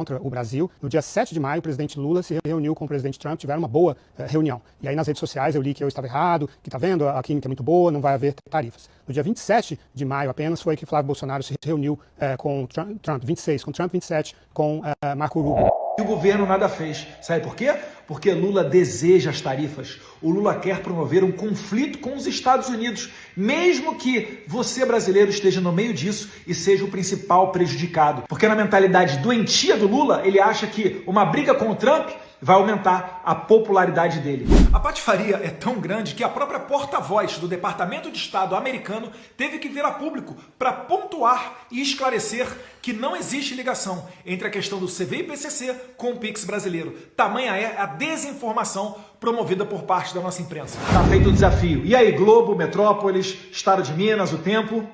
contra o Brasil. No dia 7 de maio, o presidente Lula se reuniu com o presidente Trump, tiveram uma boa reunião. E aí nas redes sociais eu li que eu estava errado, que tá vendo, a química é muito boa, não vai haver tarifas. No dia 27 de maio apenas foi que Flávio Bolsonaro se reuniu com Trump, 26, com Trump 27, com Marco Rubio. E o governo nada fez. Sabe por quê? Porque Lula deseja as tarifas. O Lula quer promover um conflito com os Estados Unidos, mesmo que você, brasileiro, esteja no meio disso e seja o principal prejudicado. Porque na mentalidade doentia do Lula, ele acha que uma briga com o Trump vai aumentar a popularidade dele. A patifaria é tão grande que a própria porta-voz do Departamento de Estado americano teve que vir a público para pontuar e esclarecer que não existe ligação entre a questão do CVI-PCC com o Pix brasileiro. Tamanha é a desinformação promovida por parte da nossa imprensa. Tá feito o desafio. E aí, Globo, Metrópolis, Estado de Minas, O Tempo,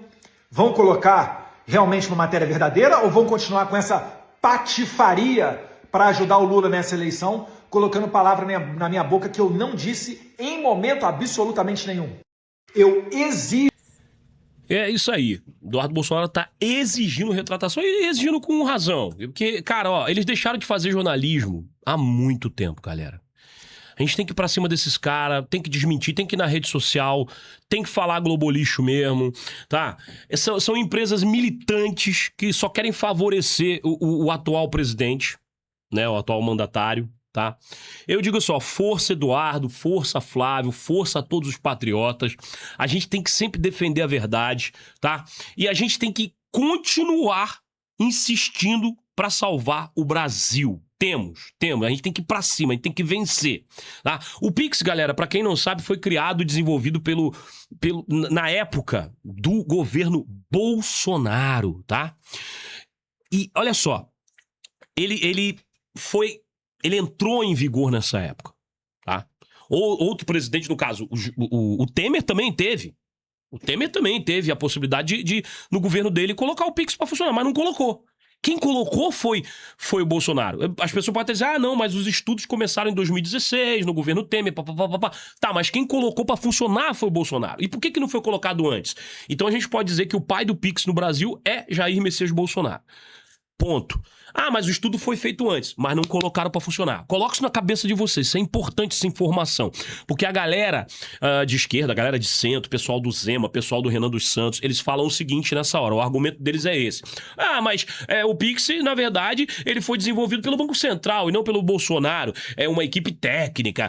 vão colocar realmente uma matéria verdadeira ou vão continuar com essa patifaria para ajudar o Lula nessa eleição, colocando palavra na minha boca que eu não disse em momento absolutamente nenhum? Eu exijo. É isso aí. Eduardo Bolsonaro tá exigindo retratação e exigindo com razão. Porque, cara, ó, eles deixaram de fazer jornalismo há muito tempo, galera. A gente tem que ir pra cima desses caras, tem que desmentir, tem que ir na rede social, tem que falar globolixo mesmo, tá? São empresas militantes que só querem favorecer o atual presidente, né, o atual mandatário, tá? Eu digo só, força Eduardo, força Flávio, força a todos os patriotas. A gente tem que sempre defender a verdade, tá? E a gente tem que continuar insistindo para salvar o Brasil. Temos. A gente tem que ir pra cima, a gente tem que vencer, tá? O Pix, galera, pra quem não sabe, foi criado e desenvolvido na época do governo Bolsonaro, tá? E olha só, ele entrou em vigor nessa época, tá? Outro presidente, no caso, o Temer também teve. O Temer também teve a possibilidade de no governo dele, colocar o Pix pra funcionar, mas não colocou. Quem colocou foi o Bolsonaro. As pessoas podem dizer, ah, não, mas os estudos começaram em 2016, no governo Temer, papapá. Tá, mas quem colocou pra funcionar foi o Bolsonaro. E por que não foi colocado antes? Então a gente pode dizer que o pai do Pix no Brasil é Jair Messias Bolsonaro. Ponto. Ah, mas o estudo foi feito antes, mas não colocaram pra funcionar. Coloque isso na cabeça de vocês, isso é importante, essa informação. Porque a galera de esquerda, a galera de centro, o pessoal do Zema, o pessoal do Renan dos Santos, eles falam o seguinte nessa hora, o argumento deles é esse. Ah, mas o Pix, na verdade, ele foi desenvolvido pelo Banco Central e não pelo Bolsonaro. É uma equipe técnica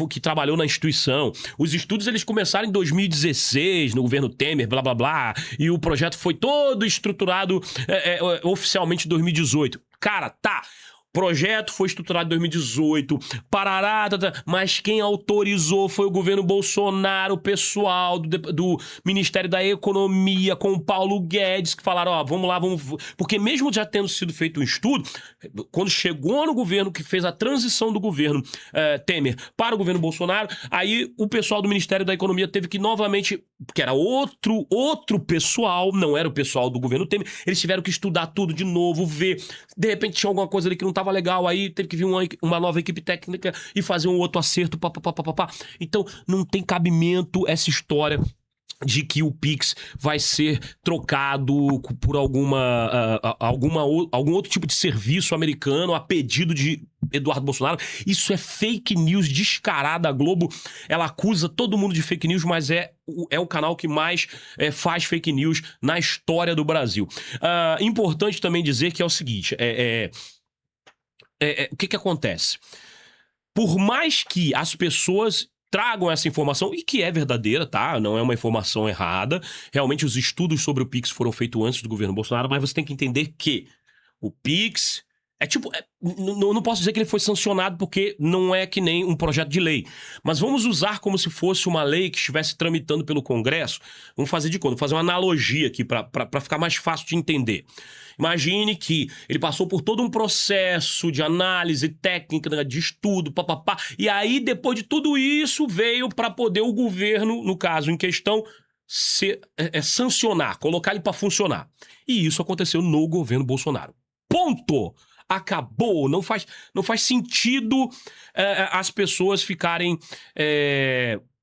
que trabalhou na instituição. Os estudos, eles começaram em 2016, no governo Temer, blá, blá, blá, e o projeto foi todo estruturado oficialmente em 2018. Cara, tá. Projeto foi estruturado em 2018, parará, mas quem autorizou foi o governo Bolsonaro, o pessoal do Ministério da Economia, com o Paulo Guedes, que falaram, ó, vamos lá, vamos... Porque mesmo já tendo sido feito um estudo, quando chegou no governo, que fez a transição do governo Temer para o governo Bolsonaro, aí o pessoal do Ministério da Economia teve que novamente, que era outro pessoal, não era o pessoal do governo Temer, eles tiveram que estudar tudo de novo, ver, de repente tinha alguma coisa ali que não tava legal, aí teve que vir uma nova equipe técnica e fazer um outro acerto, papapá. Então, não tem cabimento essa história de que o Pix vai ser trocado por algum outro tipo de serviço americano a pedido de Eduardo Bolsonaro. Isso é fake news descarada. A Globo, ela acusa todo mundo de fake news, mas é o canal que mais faz fake news na história do Brasil. Importante também dizer que é o seguinte, o que acontece? Por mais que as pessoas tragam essa informação, e que é verdadeira, tá? Não é uma informação errada. Realmente os estudos sobre o Pix foram feitos antes do governo Bolsonaro, mas você tem que entender que o Pix não posso dizer que ele foi sancionado porque não é que nem um projeto de lei. Mas vamos usar como se fosse uma lei que estivesse tramitando pelo Congresso. Vamos fazer de conta, vou fazer uma analogia aqui para ficar mais fácil de entender. Imagine que ele passou por todo um processo de análise técnica, de estudo, papapá, e aí depois de tudo isso veio para poder o governo, no caso em questão, sancionar, colocar ele para funcionar. E isso aconteceu no governo Bolsonaro. Ponto! Acabou, não faz sentido as pessoas ficarem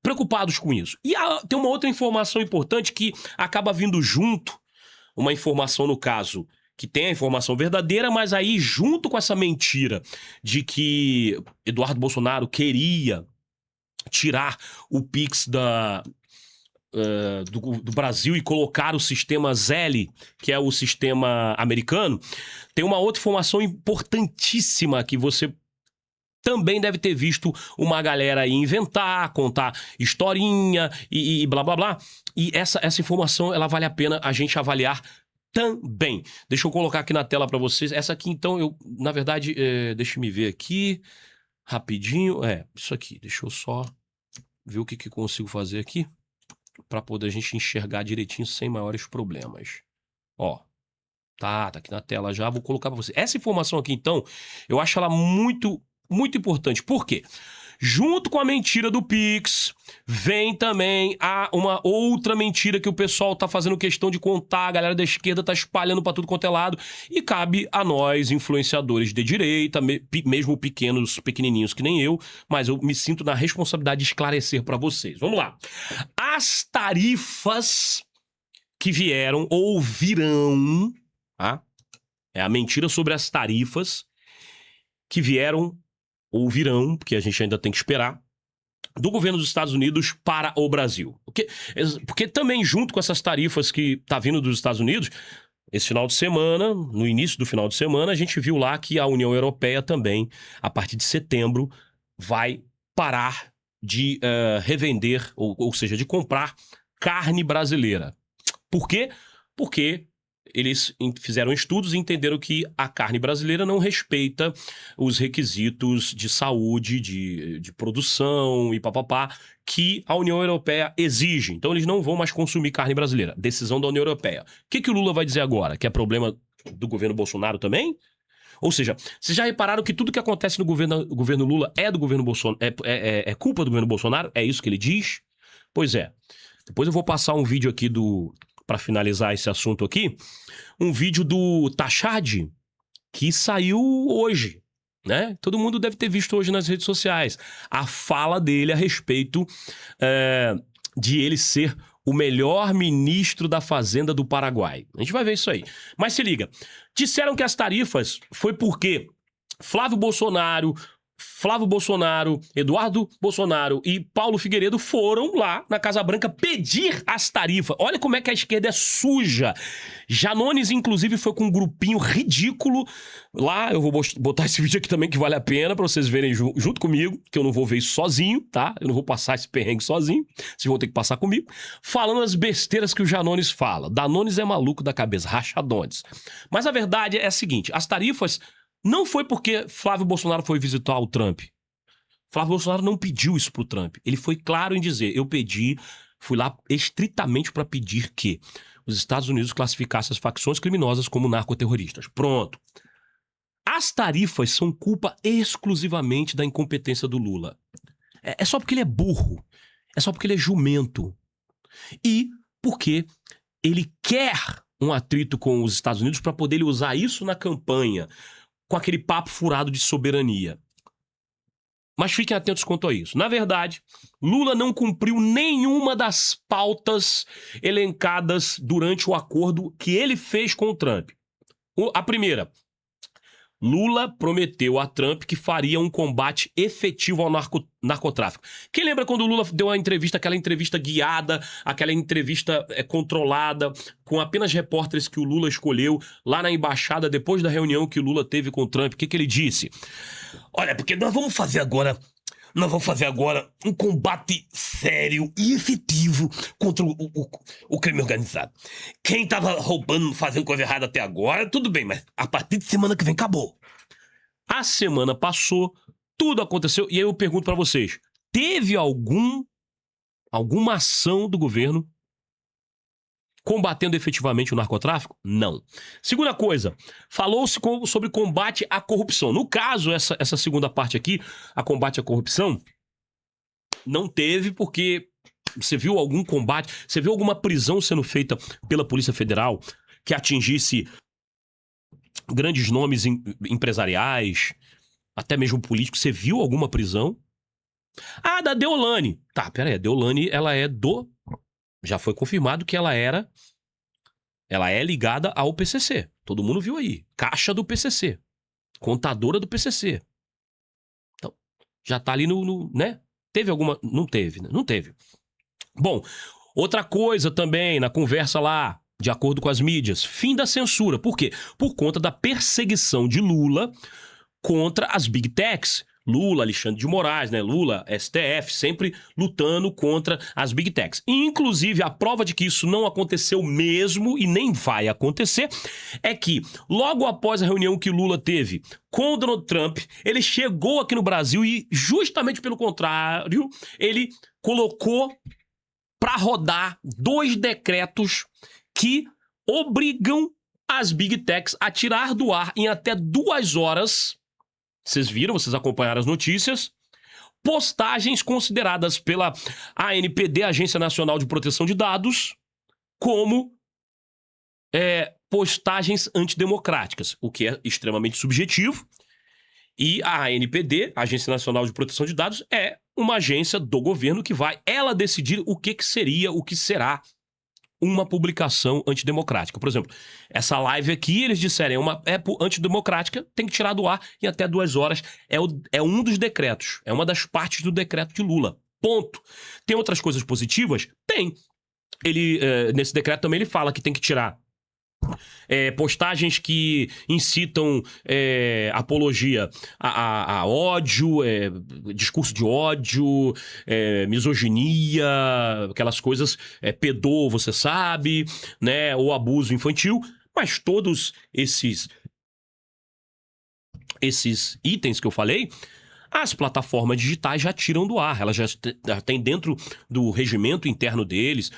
preocupados com isso. E tem uma outra informação importante que acaba vindo junto, uma informação no caso que tem a informação verdadeira, mas aí junto com essa mentira de que Eduardo Bolsonaro queria tirar o Pix do Brasil e colocar o sistema Zelle, que é o sistema americano, tem uma outra informação importantíssima que você também deve ter visto uma galera aí inventar, contar historinha e blá blá blá. E essa informação, ela vale a pena a gente avaliar também. Deixa eu colocar aqui na tela para vocês. Essa aqui, então, na verdade, deixa eu me ver aqui rapidinho. Isso aqui. Deixa eu só ver o que consigo fazer aqui para poder a gente enxergar direitinho sem maiores problemas. Ó. Tá aqui na tela já. Vou colocar para você. Essa informação aqui, então, eu acho ela muito importante. Por quê? Junto com a mentira do Pix, vem também uma outra mentira que o pessoal tá fazendo questão de contar, a galera da esquerda tá espalhando pra tudo quanto é lado, e cabe a nós, influenciadores de direita, mesmo pequenininhos que nem eu, mas eu me sinto na responsabilidade de esclarecer pra vocês. Vamos lá. As tarifas que vieram ou virão, tá? É a mentira sobre as tarifas que vieram ou virão, porque a gente ainda tem que esperar, do governo dos Estados Unidos para o Brasil. Porque também junto com essas tarifas que tá vindo dos Estados Unidos, esse final de semana, no início do final de semana, a gente viu lá que a União Europeia também, a partir de setembro, vai parar de revender, ou seja, de comprar carne brasileira. Por quê? Porque eles fizeram estudos e entenderam que a carne brasileira não respeita os requisitos de saúde, de produção e papapá, que a União Europeia exige. Então eles não vão mais consumir carne brasileira. Decisão da União Europeia. O que o Lula vai dizer agora? Que é problema do governo Bolsonaro também? Ou seja, vocês já repararam que tudo que acontece no governo Lula é do governo Bolsonaro, é culpa do governo Bolsonaro? É isso que ele diz? Pois é. Depois eu vou passar um vídeo aqui para finalizar esse assunto aqui, um vídeo do Tachad, que saiu hoje, né? Todo mundo deve ter visto hoje nas redes sociais. A fala dele a respeito de ele ser o melhor ministro da Fazenda do Paraguai. A gente vai ver isso aí. Mas se liga, disseram que as tarifas foi porque Flávio Bolsonaro, Eduardo Bolsonaro e Paulo Figueiredo foram lá na Casa Branca pedir as tarifas. Olha como é que a esquerda é suja. Janones, inclusive, foi com um grupinho ridículo lá. Eu vou botar esse vídeo aqui também que vale a pena pra vocês verem junto comigo, que eu não vou ver isso sozinho, tá? Eu não vou passar esse perrengue sozinho. Vocês vão ter que passar comigo. Falando as besteiras que o Janones fala. Danones é maluco da cabeça, rachadones. Mas a verdade é a seguinte, as tarifas não foi porque Flávio Bolsonaro foi visitar o Trump. Flávio Bolsonaro não pediu isso pro Trump. Ele foi claro em dizer, fui lá estritamente para pedir que os Estados Unidos classificassem as facções criminosas como narcoterroristas. Pronto. As tarifas são culpa exclusivamente da incompetência do Lula. É só porque ele é burro. É só porque ele é jumento. E porque ele quer um atrito com os Estados Unidos para poder ele usar isso na campanha, com aquele papo furado de soberania. Mas fiquem atentos quanto a isso. Na verdade, Lula não cumpriu nenhuma das pautas elencadas durante o acordo que ele fez com o Trump. A primeira, Lula prometeu a Trump que faria um combate efetivo ao narcotráfico. Quem lembra quando o Lula deu uma entrevista, aquela entrevista guiada, aquela entrevista controlada, com apenas repórteres que o Lula escolheu, lá na embaixada, depois da reunião que o Lula teve com o Trump? O que ele disse? Olha, porque nós vamos fazer agora um combate sério e efetivo contra o crime organizado. Quem estava roubando, fazendo coisa errada até agora, tudo bem, mas a partir de semana que vem acabou. A semana passou, tudo aconteceu, e aí eu pergunto pra vocês, teve alguma ação do governo combatendo efetivamente o narcotráfico? Não. Segunda coisa, falou-se sobre combate à corrupção. No caso, essa segunda parte aqui, a combate à corrupção, não teve porque você viu algum combate, você viu alguma prisão sendo feita pela Polícia Federal que atingisse grandes nomes empresariais, até mesmo políticos? Você viu alguma prisão? Ah, da Deolane. Tá, pera aí, a Deolane, ela é já foi confirmado que ela era ela é ligada ao PCC. Todo mundo viu aí. Caixa do PCC. Contadora do PCC. Então, já tá ali né? Teve alguma... Não teve, né? Não teve. Bom, outra coisa também na conversa lá, de acordo com as mídias, fim da censura. Por quê? Por conta da perseguição de Lula contra as Big Techs. Lula, Alexandre de Moraes, né? Lula, STF, sempre lutando contra as Big Techs. Inclusive, a prova de que isso não aconteceu mesmo e nem vai acontecer é que, logo após a reunião que Lula teve com o Donald Trump, ele chegou aqui no Brasil e, justamente pelo contrário, ele colocou para rodar 2 decretos que obrigam as Big Techs a tirar do ar em até 2 horas... Vocês viram, vocês acompanharam as notícias. Postagens consideradas pela ANPD, Agência Nacional de Proteção de Dados, como postagens antidemocráticas, o que é extremamente subjetivo. E a ANPD, Agência Nacional de Proteção de Dados, é uma agência do governo que vai ela decidir o que seria, o que será uma publicação antidemocrática. Por exemplo, essa live aqui, eles disserem é antidemocrática, tem que tirar do ar em até 2 horas. É um dos decretos, é uma das partes do decreto de Lula. Ponto. Tem outras coisas positivas? Tem. Ele, nesse decreto também ele fala que tem que tirar postagens que incitam apologia a ódio, discurso de ódio, misoginia, aquelas coisas, pedô, você sabe, né, ou abuso infantil, mas todos esses itens que eu falei, as plataformas digitais já tiram do ar, elas já têm dentro do regimento interno deles,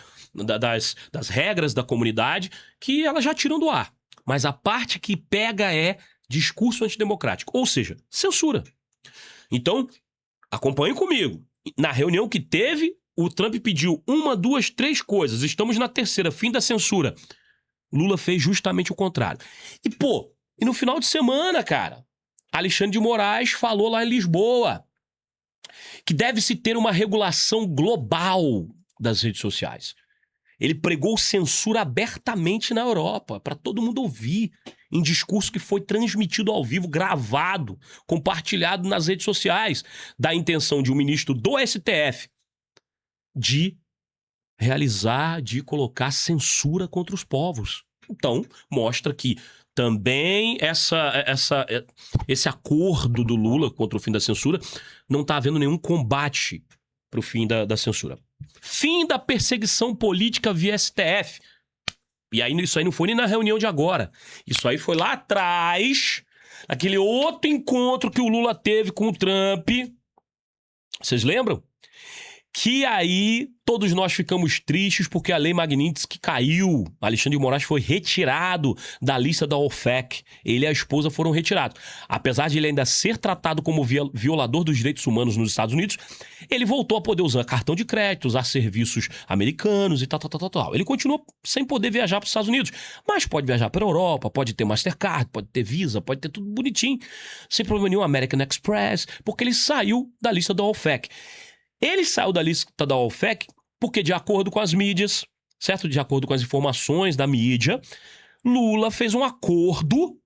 das regras da comunidade, que elas já tiram do ar. Mas a parte que pega é discurso antidemocrático, ou seja, censura. Então, acompanhem comigo. Na reunião que teve, o Trump pediu 1, 2, 3 coisas. Estamos na 3ª, fim da censura. Lula fez justamente o contrário. E no final de semana, cara, Alexandre de Moraes falou lá em Lisboa que deve-se ter uma regulação global das redes sociais. Ele pregou censura abertamente na Europa, para todo mundo ouvir, em discurso que foi transmitido ao vivo, gravado, compartilhado nas redes sociais, da intenção de um ministro do STF de colocar censura contra os povos. Então, mostra que também esse acordo do Lula contra o fim da censura não está havendo nenhum combate para o fim da censura. Fim da perseguição política via STF. E aí isso aí não foi nem na reunião de agora. Isso aí foi lá atrás, aquele outro encontro que o Lula teve com o Trump. Vocês lembram? Que aí todos nós ficamos tristes porque a Lei Magnitsky caiu. Alexandre de Moraes foi retirado da lista da OFAC. Ele e a esposa foram retirados. Apesar de ele ainda ser tratado como violador dos direitos humanos nos Estados Unidos, ele voltou a poder usar cartão de crédito, usar serviços americanos e tal. Ele continua sem poder viajar para os Estados Unidos, mas pode viajar para a Europa, pode ter Mastercard, pode ter Visa, pode ter tudo bonitinho, sem problema nenhum, American Express, porque ele saiu da lista da OFAC. Ele saiu da lista da OFAC porque, de acordo com as mídias, certo? De acordo com as informações da mídia, Lula fez um acordo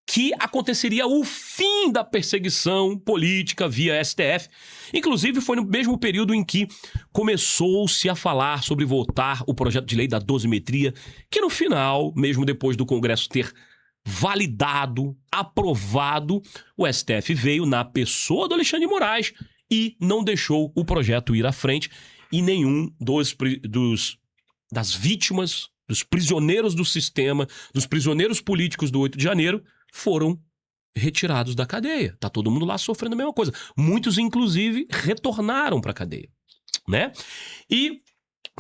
que aconteceria o fim da perseguição política via STF. Inclusive, foi no mesmo período em que começou-se a falar sobre votar o projeto de lei da dosimetria, que no final, mesmo depois do Congresso ter validado, aprovado, o STF veio na pessoa do Alexandre de Moraes e não deixou o projeto ir à frente, e nenhum das vítimas, dos prisioneiros do sistema, dos prisioneiros políticos do 8 de janeiro, foram retirados da cadeia. Tá todo mundo lá sofrendo a mesma coisa. Muitos, inclusive, retornaram para a cadeia, né? E,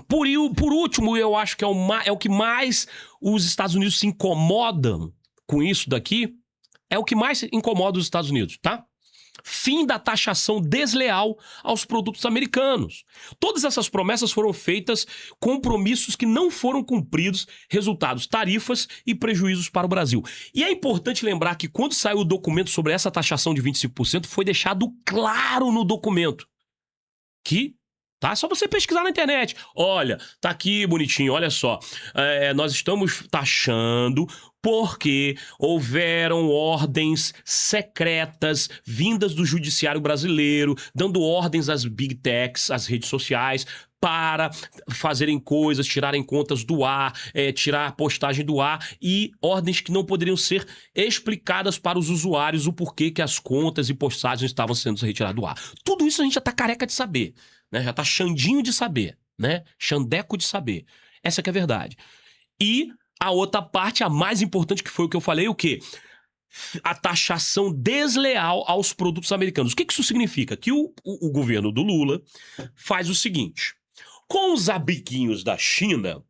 por último, eu acho que é o que mais os Estados Unidos se incomodam com isso daqui, é o que mais incomoda os Estados Unidos, tá? Fim da taxação desleal aos produtos americanos. Todas essas promessas foram feitas, compromissos que não foram cumpridos, resultados, tarifas e prejuízos para o Brasil. E é importante lembrar que quando saiu o documento sobre essa taxação de 25%, foi deixado claro no documento que Tá? Só você pesquisar na internet. Olha, tá aqui bonitinho, olha só. Nós estamos taxando porque houveram ordens secretas vindas do judiciário brasileiro, dando ordens às big techs, às redes sociais, para fazerem coisas, tirarem contas do ar, tirar a postagem do ar, e ordens que não poderiam ser explicadas para os usuários o porquê que as contas e postagens estavam sendo retiradas do ar. Tudo isso a gente já tá careca de saber, né? Já tá xandinho de saber, né? Xandeco de saber. Essa que é a verdade. E a outra parte, a mais importante, que foi o que eu falei, o quê? A taxação desleal aos produtos americanos. O que isso significa? Que o governo do Lula faz o seguinte: com os amiguinhos da China,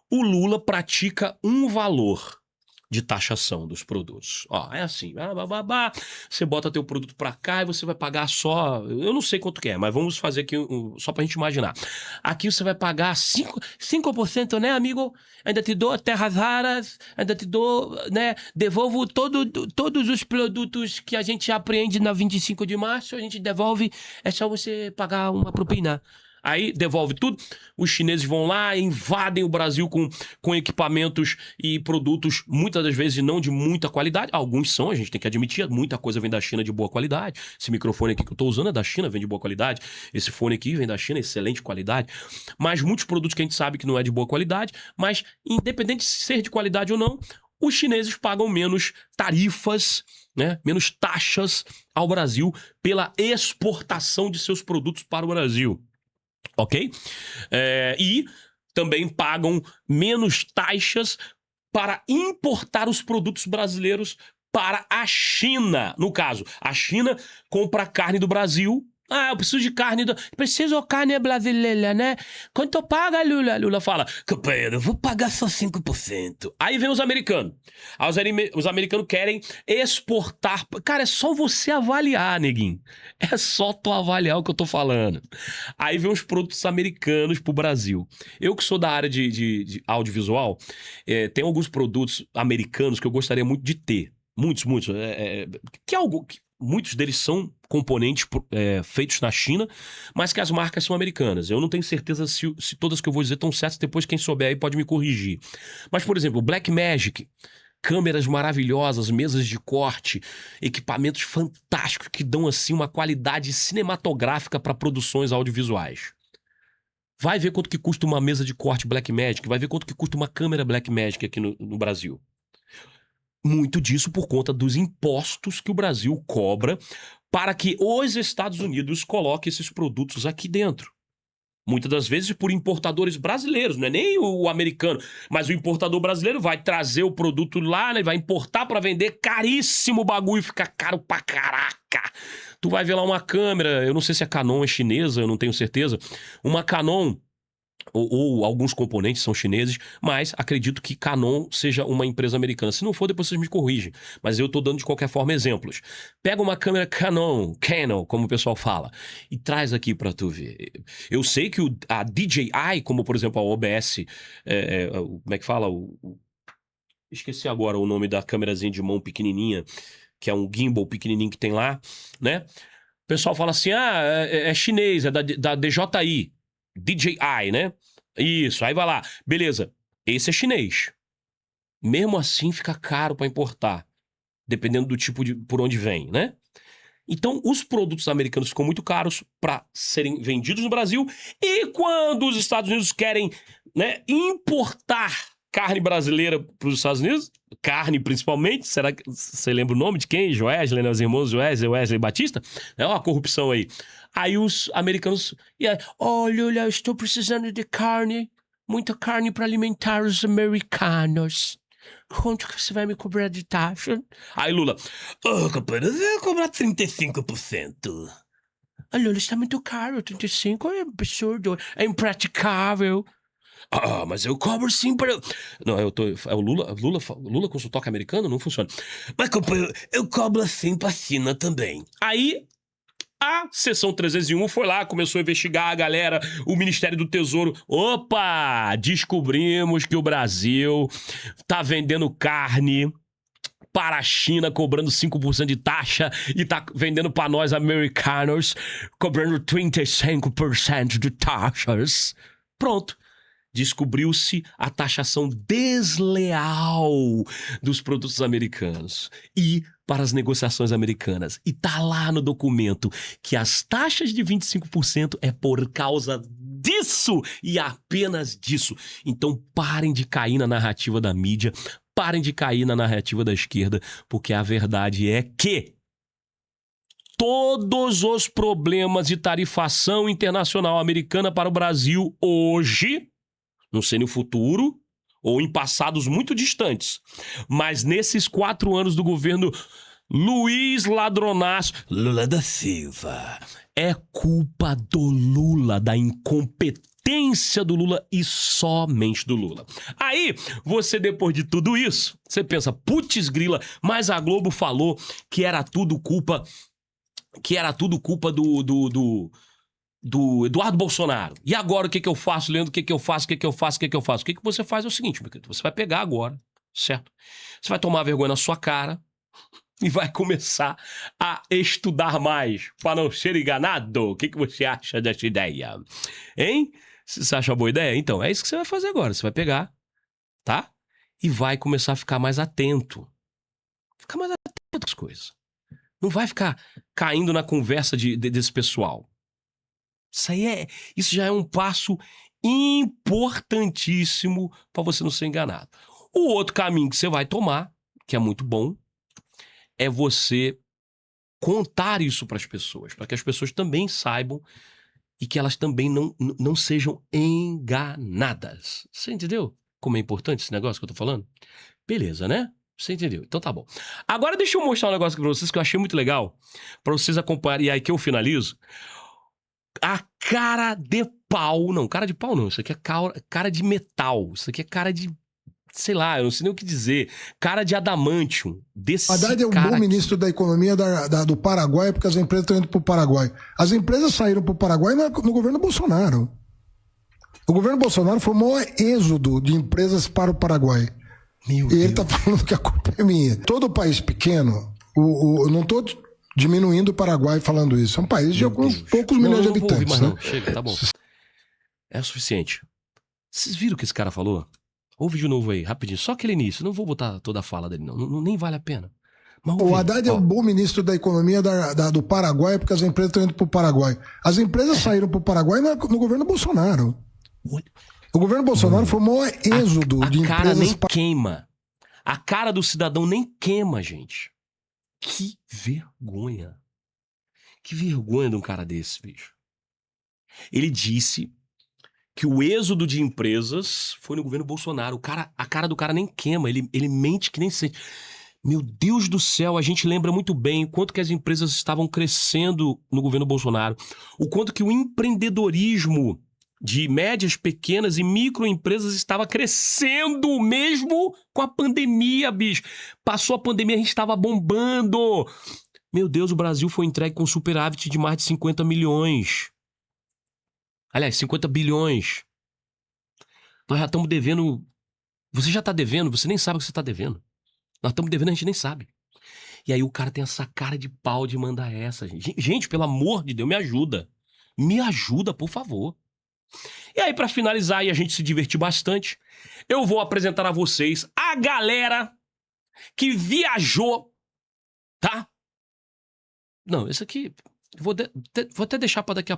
o Lula pratica um valor de taxação dos produtos. Ó, é assim, você bota teu produto pra cá e você vai pagar só, eu não sei quanto que é, mas vamos fazer aqui só pra gente imaginar. Aqui você vai pagar 5%, né, amigo? Ainda te dou terras raras, ainda te dou, né, devolvo todos os produtos que a gente apreende na 25 de março, a gente devolve, é só você pagar uma propina. Aí devolve tudo, os chineses vão lá, invadem o Brasil com equipamentos e produtos, muitas das vezes não de muita qualidade. Alguns são, a gente tem que admitir, muita coisa vem da China de boa qualidade. Esse microfone aqui que eu estou usando é da China, vem de boa qualidade. Esse fone aqui vem da China, excelente qualidade. Mas muitos produtos que a gente sabe que não é de boa qualidade, mas independente de ser de qualidade ou não, os chineses pagam menos tarifas, né, menos taxas ao Brasil pela exportação de seus produtos para o Brasil. Ok? E também pagam menos taxas para importar os produtos brasileiros para a China. No caso, a China compra carne do Brasil. Ah, eu preciso de carne Preciso de carne brasileira, né? Quanto paga, Lula? Lula fala, companheiro, eu vou pagar só 5%. Aí vem os americanos. Os americanos querem exportar. Cara, é só você avaliar, neguinho. É só tu avaliar o que eu tô falando. Aí vem os produtos americanos pro Brasil. Eu que sou da área de audiovisual, tem alguns produtos americanos que eu gostaria muito de ter. Muitos. Muitos deles são componentes feitos na China, mas que as marcas são americanas. Eu não tenho certeza se todas que eu vou dizer estão certas, depois quem souber aí pode me corrigir. Mas, por exemplo, o Blackmagic, câmeras maravilhosas, mesas de corte, equipamentos fantásticos que dão assim uma qualidade cinematográfica para produções audiovisuais. Vai ver quanto que custa uma mesa de corte Blackmagic, vai ver quanto que custa uma câmera Blackmagic aqui no Brasil. Muito disso por conta dos impostos que o Brasil cobra para que os Estados Unidos coloquem esses produtos aqui dentro. Muitas das vezes por importadores brasileiros, não é nem o americano, mas o importador brasileiro vai trazer o produto lá, né, vai importar para vender caríssimo, o bagulho fica caro pra caraca. Tu vai ver lá uma câmera, eu não sei se a Canon é chinesa, eu não tenho certeza, uma Canon... Ou alguns componentes são chineses, mas acredito que Canon seja uma empresa americana. Se não for, depois vocês me corrigem. Mas eu tô dando de qualquer forma exemplos. Pega uma câmera Canon, como o pessoal fala, e traz aqui pra tu ver. Eu sei que a DJI, como por exemplo a OBS, como é que fala? Esqueci agora o nome da câmerazinha de mão pequenininha, que é um gimbal pequenininho que tem lá, né? O pessoal fala assim, é chinês, é da DJI. DJI, né? Isso, aí vai lá. Beleza, esse é chinês. Mesmo assim fica caro para importar, dependendo do tipo por onde vem, né? Então, os produtos americanos ficam muito caros para serem vendidos no Brasil. E quando os Estados Unidos querem, né, importar carne brasileira para os Estados Unidos, carne principalmente, será que você lembra o nome de quem? Joesley, né? Os irmãos Wesley Batista? É uma corrupção aí. Aí os americanos... Lula, eu estou precisando de carne, muita carne para alimentar os americanos. Quanto que você vai me cobrar de taxa? Aí Lula, companheiro, eu vou cobrar 35%. Lula, está muito caro, 35% é absurdo, é impraticável. Mas eu cobro sim para... Não, é o Lula com sotaque americano? Não funciona. Mas, companheiro, eu cobro assim pra China também. Aí, a seção 301 foi lá, começou a investigar a galera, o Ministério do Tesouro. Opa! Descobrimos que o Brasil tá vendendo carne para a China cobrando 5% de taxa e tá vendendo para nós americanos cobrando 35% de taxas. Pronto. Descobriu-se a taxação desleal dos produtos americanos e para as negociações americanas. E tá lá no documento que as taxas de 25% é por causa disso e apenas disso. Então parem de cair na narrativa da mídia, parem de cair na narrativa da esquerda, porque a verdade é que todos os problemas de tarifação internacional americana para o Brasil hoje, não sei no futuro ou em passados muito distantes, mas nesses 4 anos do governo Luiz Ladronaço Lula da Silva, é culpa do Lula, da incompetência do Lula e somente do Lula. Aí, você depois de tudo isso, você pensa, putz grila, mas a Globo falou que era tudo culpa do Eduardo Bolsonaro. E agora o que eu faço, Leandro? O que eu faço? O que você faz é o seguinte, meu querido, você vai pegar agora, certo? Você vai tomar vergonha na sua cara e vai começar a estudar mais para não ser enganado. O que você acha dessa ideia? Hein? Você acha uma boa ideia? Então, é isso que você vai fazer agora. Você vai pegar, tá? E vai começar a ficar mais atento. Ficar mais atento às coisas. Não vai ficar caindo na conversa desse pessoal. Isso já é um passo importantíssimo para você não ser enganado. O outro caminho que você vai tomar, que é muito bom, é você contar isso para as pessoas, para que as pessoas também saibam e que elas também não sejam enganadas. Você entendeu como é importante esse negócio que eu tô falando? Beleza, né? Você entendeu? Então tá bom. Agora deixa eu mostrar um negócio aqui pra vocês que eu achei muito legal, para vocês acompanharem, e aí que eu finalizo. A cara de pau. Não, cara de pau não. Isso aqui é cara de metal. Isso aqui é cara de... sei lá, eu não sei nem o que dizer. Cara de adamantium. Haddad é um bom ministro da economia do Paraguai, porque as empresas estão indo para o Paraguai. As empresas saíram para o Paraguai no governo Bolsonaro. O governo Bolsonaro foi o maior êxodo de empresas para o Paraguai. Meu e Deus. ele está falando que a culpa é minha. Todo país pequeno, eu não estou diminuindo o Paraguai falando isso. É um país de alguns poucos milhões de habitantes. Mas não, chega, tá bom. É o suficiente. Vocês viram o que esse cara falou? Ouve de novo aí, rapidinho. Só aquele início. Não vou botar toda a fala dele, não. Nem vale a pena. Mas o Haddad é um bom ministro da economia do Paraguai, porque as empresas estão indo para o Paraguai. As empresas saíram para o Paraguai no governo Bolsonaro. O governo Bolsonaro foi o maior êxodo de empresas... A cara nem queima. A cara do cidadão nem queima, gente. Que vergonha. Que vergonha de um cara desse, bicho. Ele disse que o êxodo de empresas foi no governo Bolsonaro. A cara do cara nem queima, ele mente que nem sente. Meu Deus do céu, a gente lembra muito bem o quanto que as empresas estavam crescendo no governo Bolsonaro. O quanto que o empreendedorismo de médias, pequenas e microempresas estava crescendo mesmo com a pandemia, bicho. Passou a pandemia, a gente estava bombando. Meu Deus, o Brasil foi entregue com superávit de mais de 50 milhões. Aliás, 50 bilhões. Nós já estamos devendo... Você já está devendo, você nem sabe o que você está devendo. Nós estamos devendo, a gente nem sabe. E aí o cara tem essa cara de pau de mandar essa, gente. Gente, pelo amor de Deus, me ajuda. Me ajuda, por favor. E aí, pra finalizar e a gente se divertir bastante, eu vou apresentar a vocês a galera que viajou, tá? Não, esse aqui... Vou até deixar pra daqui a